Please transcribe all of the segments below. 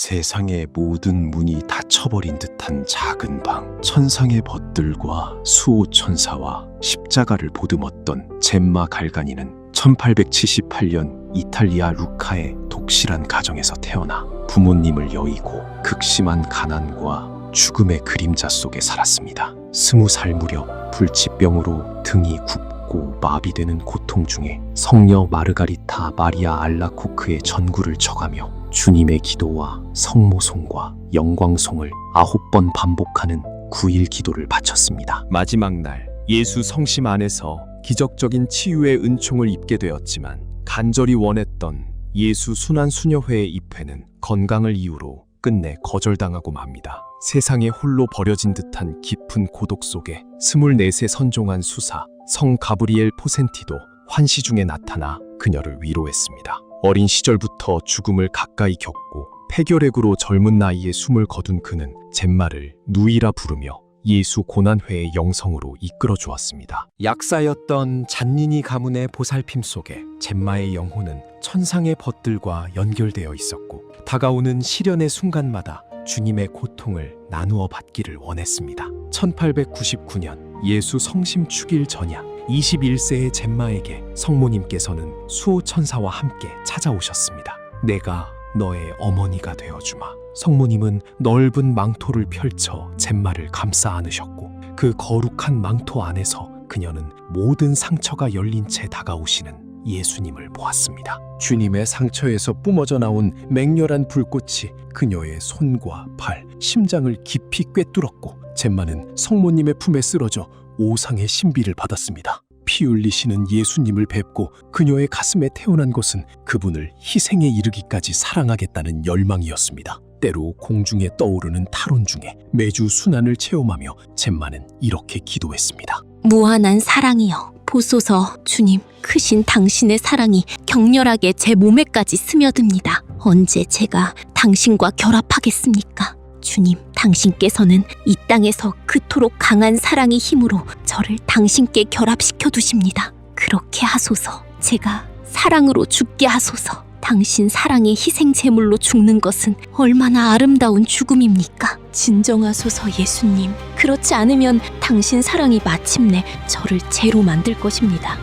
세상의 모든 문이 닫혀버린 듯한 작은 방, 천상의 벗들과 수호천사와 십자가를 보듬었던 젬마 갈가니는 1878년 이탈리아 루카의 독실한 가정에서 태어나 부모님을 여의고 극심한 가난과 죽음의 그림자 속에 살았습니다. 20살 무렵 불치병으로 등이 굽고 마비되는 고통 중에 성녀 마르가리타 마리아 알라코크의 전구를 쳐가며 주님의 기도와 성모송과 영광송을 9번 반복하는 9일 기도를 바쳤습니다. 마지막 날 예수 성심 안에서 기적적인 치유의 은총을 입게 되었지만 간절히 원했던 예수 순환수녀회의 입회는 건강을 이유로 끝내 거절당하고 맙니다. 세상에 홀로 버려진 듯한 깊은 고독 속에 24세 선종한 수사 성 가브리엘 포센티도 환시 중에 나타나 그녀를 위로했습니다. 어린 시절부터 죽음을 가까이 겪고 폐결핵으로 젊은 나이에 숨을 거둔 그는 젬마를 누이라 부르며 예수 고난회의 영성으로 이끌어 주었습니다. 약사였던 잔니니 가문의 보살핌 속에 젬마의 영혼은 천상의 벗들과 연결되어 있었고 다가오는 시련의 순간마다 주님의 고통을 나누어 받기를 원했습니다. 1899년 예수 성심 축일 전야 21세의 젬마에게 성모님께서는 수호천사와 함께 찾아오셨습니다. 내가 너의 어머니가 되어주마. 성모님은 넓은 망토를 펼쳐 젬마를 감싸 안으셨고 그 거룩한 망토 안에서 그녀는 모든 상처가 열린 채 다가오시는 예수님을 보았습니다. 주님의 상처에서 뿜어져 나온 맹렬한 불꽃이 그녀의 손과 발, 심장을 깊이 꿰뚫었고 젬마는 성모님의 품에 쓰러져 오상의 신비를 받았습니다. 피 흘리시는 예수님을 뵙고 그녀의 가슴에 태어난 것은 그분을 희생에 이르기까지 사랑하겠다는 열망이었습니다. 때로 공중에 떠오르는 탈원 중에 매주 순환을 체험하며 젬마는 이렇게 기도했습니다. 무한한 사랑이여 보소서. 주님, 크신 당신의 사랑이 격렬하게 제 몸에까지 스며듭니다. 언제 제가 당신과 결합하겠습니까? 주님, 당신께서는 이 땅에서 그토록 강한 사랑의 힘으로 저를 당신께 결합시켜 두십니다. 그렇게 하소서. 제가 사랑으로 죽게 하소서. 당신 사랑의 희생 제물로 죽는 것은 얼마나 아름다운 죽음입니까? 진정하소서 예수님. 그렇지 않으면 당신 사랑이 마침내 저를 죄로 만들 것입니다.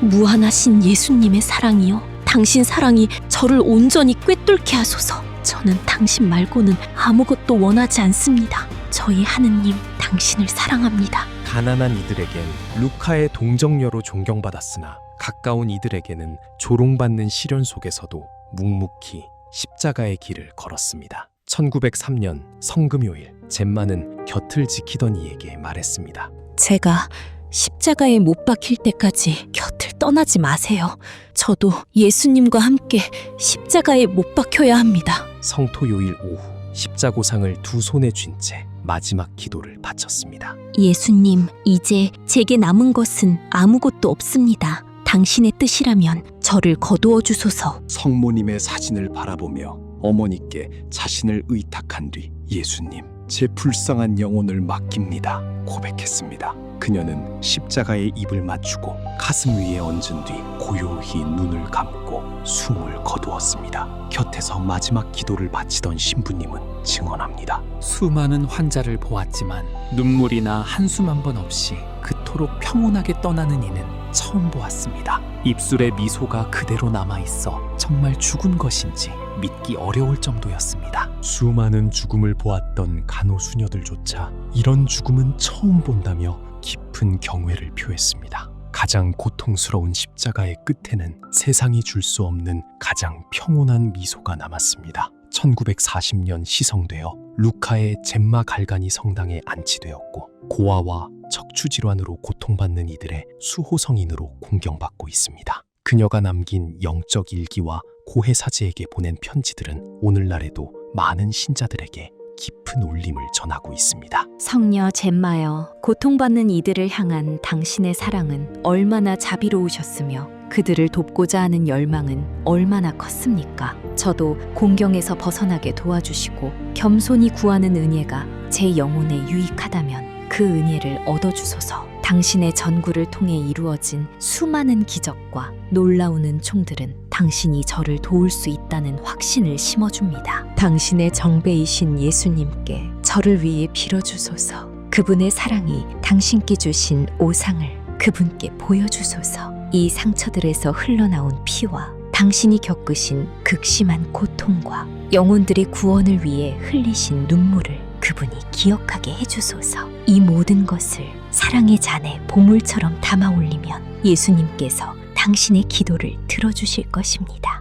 무한하신 예수님의 사랑이요. 당신 사랑이 저를 온전히 꿰뚫게 하소서. 저는 당신 말고는 아무것도 원하지 않습니다. 저희 하느님, 당신을 사랑합니다. 가난한 이들에겐 루카의 동정녀로 존경받았으나 가까운 이들에게는 조롱받는 시련 속에서도 묵묵히 십자가의 길을 걸었습니다. 1903년 성금요일 젬마는 곁을 지키던 이에게 말했습니다. 제가 십자가에 못 박힐 때까지 곁을 떠나지 마세요. 저도 예수님과 함께 십자가에 못 박혀야 합니다. 성토요일 오후 십자고상을 두 손에 쥔 채 마지막 기도를 바쳤습니다. 예수님, 이제 제게 남은 것은 아무것도 없습니다. 당신의 뜻이라면 저를 거두어 주소서. 성모님의 사진을 바라보며 어머니께 자신을 의탁한 뒤 예수님, 제 불쌍한 영혼을 맡깁니다 고백했습니다. 그녀는 십자가에 입을 맞추고 가슴 위에 얹은 뒤 고요히 눈을 감고 숨을 거두었습니다. 곁에서 마지막 기도를 바치던 신부님은 증언합니다. 수많은 환자를 보았지만 눈물이나 한숨 한 번 없이 그토록 평온하게 떠나는 이는 처음 보았습니다. 입술에 미소가 그대로 남아있어 정말 죽은 것인지 믿기 어려울 정도였습니다. 수많은 죽음을 보았던 간호수녀들조차 이런 죽음은 처음 본다며 깊은 경외를 표했습니다. 가장 고통스러운 십자가의 끝에는 세상이 줄 수 없는 가장 평온한 미소가 남았습니다. 1940년 시성되어 루카의 젬마 갈가니 성당에 안치되었고 고아와 척추질환으로 고통받는 이들의 수호성인으로 공경받고 있습니다. 그녀가 남긴 영적 일기와 고해사제에게 보낸 편지들은 오늘날에도 많은 신자들에게 깊은 울림을 전하고 있습니다. 성녀 젬마여, 고통받는 이들을 향한 당신의 사랑은 얼마나 자비로우셨으며 그들을 돕고자 하는 열망은 얼마나 컸습니까? 저도 공경에서 벗어나게 도와주시고 겸손히 구하는 은혜가 제 영혼에 유익하다면 그 은혜를 얻어주소서. 당신의 전구를 통해 이루어진 수많은 기적과 놀라운 은총들은 당신이 저를 도울 수 있다는 확신을 심어줍니다. 당신의 정배이신 예수님께 저를 위해 빌어주소서. 그분의 사랑이 당신께 주신 오상을 그분께 보여주소서. 이 상처들에서 흘러나온 피와 당신이 겪으신 극심한 고통과 영혼들의 구원을 위해 흘리신 눈물을 그분이 기억하게 해주소서. 이 모든 것을 사랑의 잔에 보물처럼 담아 올리면 예수님께서 당신의 기도를 들어주실 것입니다.